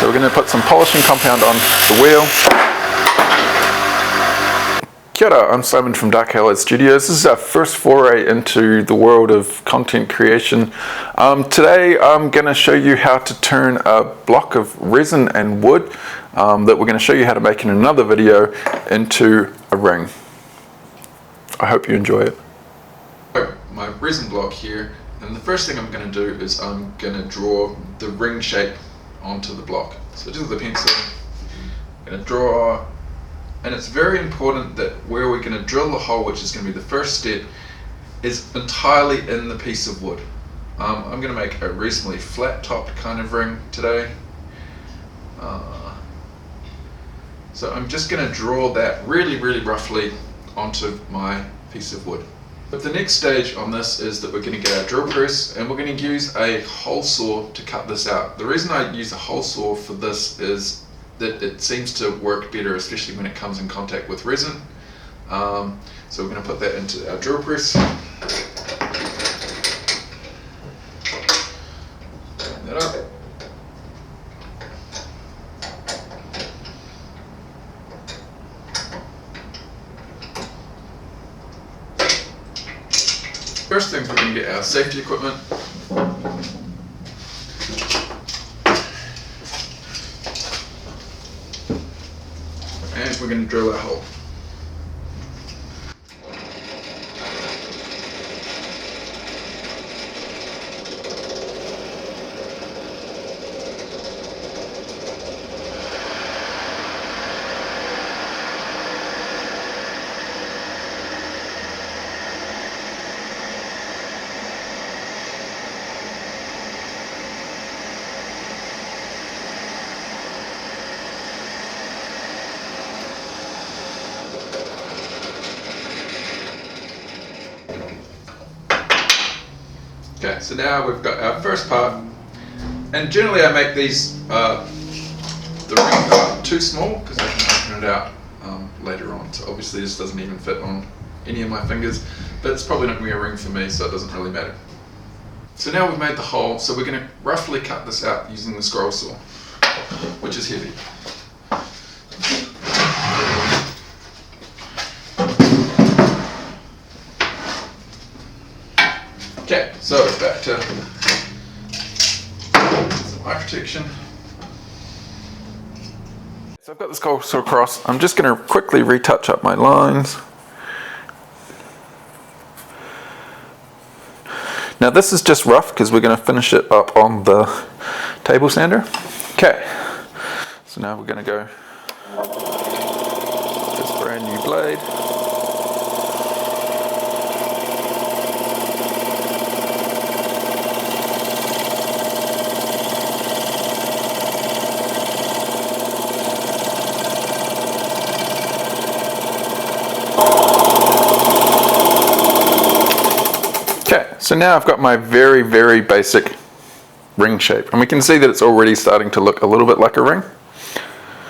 So we're going to put some polishing compound on the wheel. Kia ora, I'm Simon from Dark Highlight Studios. This is our first foray into the world of content creation. Today I'm going to show you how to turn a block of resin and wood that we're going to show you how to make in another video into a ring. I hope you enjoy it. My resin block here, and the first thing I'm going to do is I'm going to draw the ring shape onto the block. So just with a pencil, I'm going to draw. And it's very important that where we're going to drill the hole, which is going to be the first step, is entirely in the piece of wood. I'm going to make a reasonably flat topped kind of ring today. So I'm just going to draw that really roughly onto my piece of wood. But the next stage on this is that we're going to get our drill press and we're going to use a hole saw to cut this out. The reason I use a hole saw for this is that it seems to work better, especially when it comes in contact with resin. So we're going to put that into our drill press. Tighten that up. First things, we're going to get our safety equipment. And we're going to drill our hole. Okay, so now we've got our first part, and generally I make these, the ring part too small because I can open it out later on, so obviously this doesn't even fit on any of my fingers, but it's probably not going to be a ring for me, so it doesn't really matter. So now we've made the hole, so we're going to roughly cut this out using the scroll saw, which is heavy. Okay, so it's back to some eye protection. So I've got this scroll saw across. I'm just going to quickly retouch up my lines. Now this is just rough because we're going to finish it up on the table sander. Okay, so now we're going to go with this brand new blade. So now I've got my very basic ring shape, and we can see that it's already starting to look a little bit like a ring.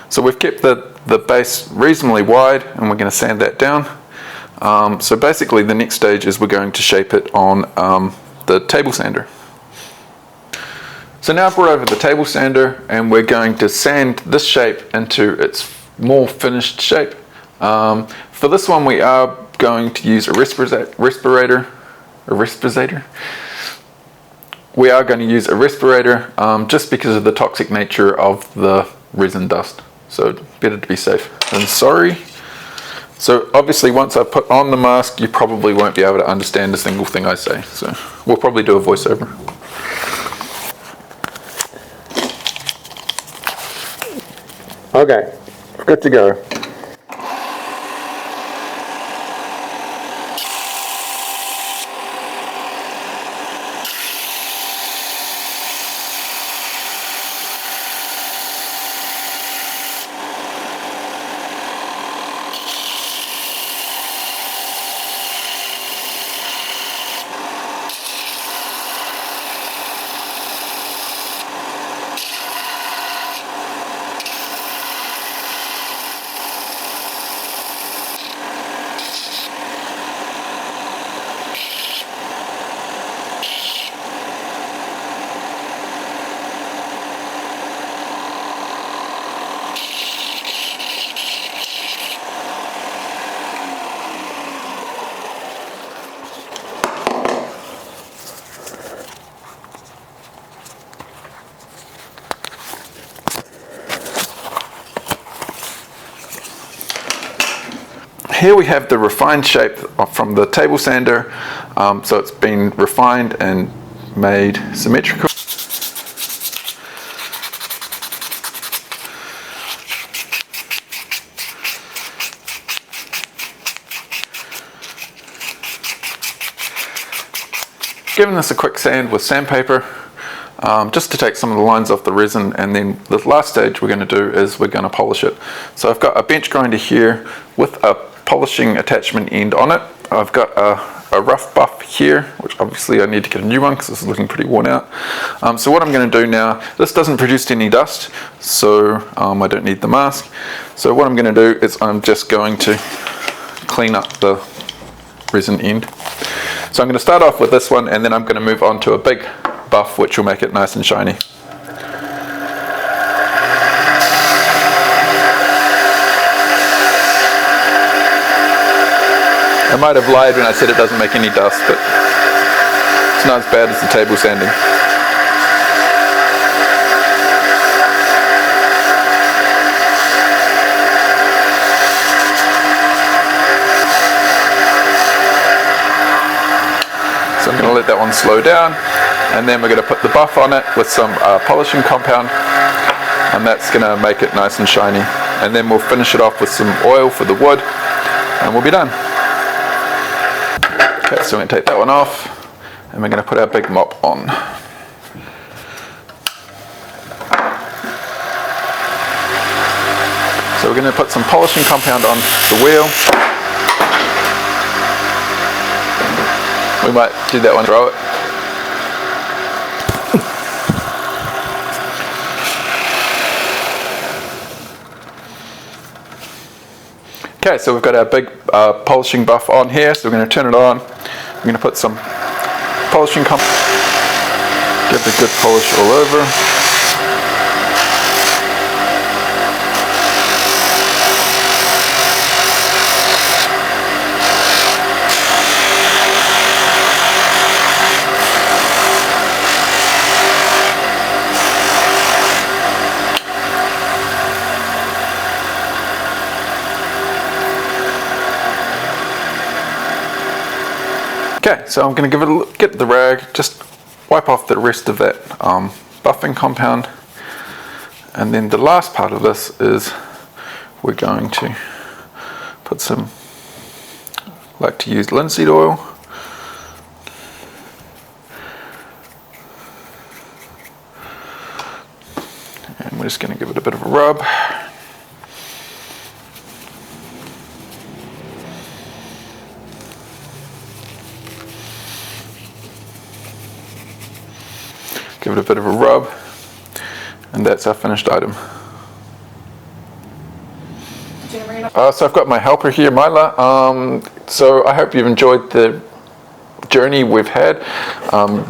So we've kept the base reasonably wide, and we're going to sand that down. So basically the next stage is we're going to shape it on the table sander. So now I've brought over the table sander and we're going to sand this shape into its more finished shape. For this one we are going to use a respirator. We are going to use a respirator just because of the toxic nature of the resin dust. So better to be safe than sorry. So obviously once I put on the mask, you probably won't be able to understand a single thing I say. So we'll probably do a voiceover. Okay, good to go. here we have the refined shape from the table sander, so it's been refined and made symmetrical. Giving this a quick sand with sandpaper, just to take some of the lines off the resin, and then the last stage we're going to do is we're going to polish it. So I've got a bench grinder here with a polishing attachment end on it. I've got a rough buff here, which obviously I need to get a new one because this is looking pretty worn out. So what I'm going to do now, this doesn't produce any dust, so I don't need the mask. So what I'm going to do is I'm just going to clean up the resin end. So I'm going to start off with this one, and then I'm going to move on to a big buff which will make it nice and shiny. I might have lied when I said it doesn't make any dust, but it's not as bad as the table sanding. So I'm going to let that one slow down, and then we're going to put the buff on it with some polishing compound, and that's going to make it nice and shiny. And then we'll finish it off with some oil for the wood, and we'll be done. Okay, so we're going to take that one off, and we're going to put our big mop on. So we're going to put some polishing compound on the wheel. We might do that one, throw it. Okay, so we've got our big polishing buff on here, so we're going to turn it on. We're going to put some polishing compound, give it a good polish all over. Okay, so I'm going to give it a look, get the rag, just wipe off the rest of that buffing compound, and then the last part of this is we're going to put some, I like to use linseed oil. And we're just going to give it a bit of a rub. Give it a bit of a rub, and that's our finished item. So I've got my helper here, Myla. So I hope you've enjoyed the journey we've had.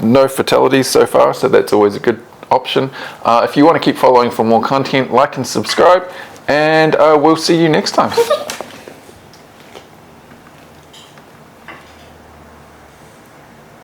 No fatalities so far, so that's always a good option. If you want to keep following for more content, like and subscribe, and we'll see you next time.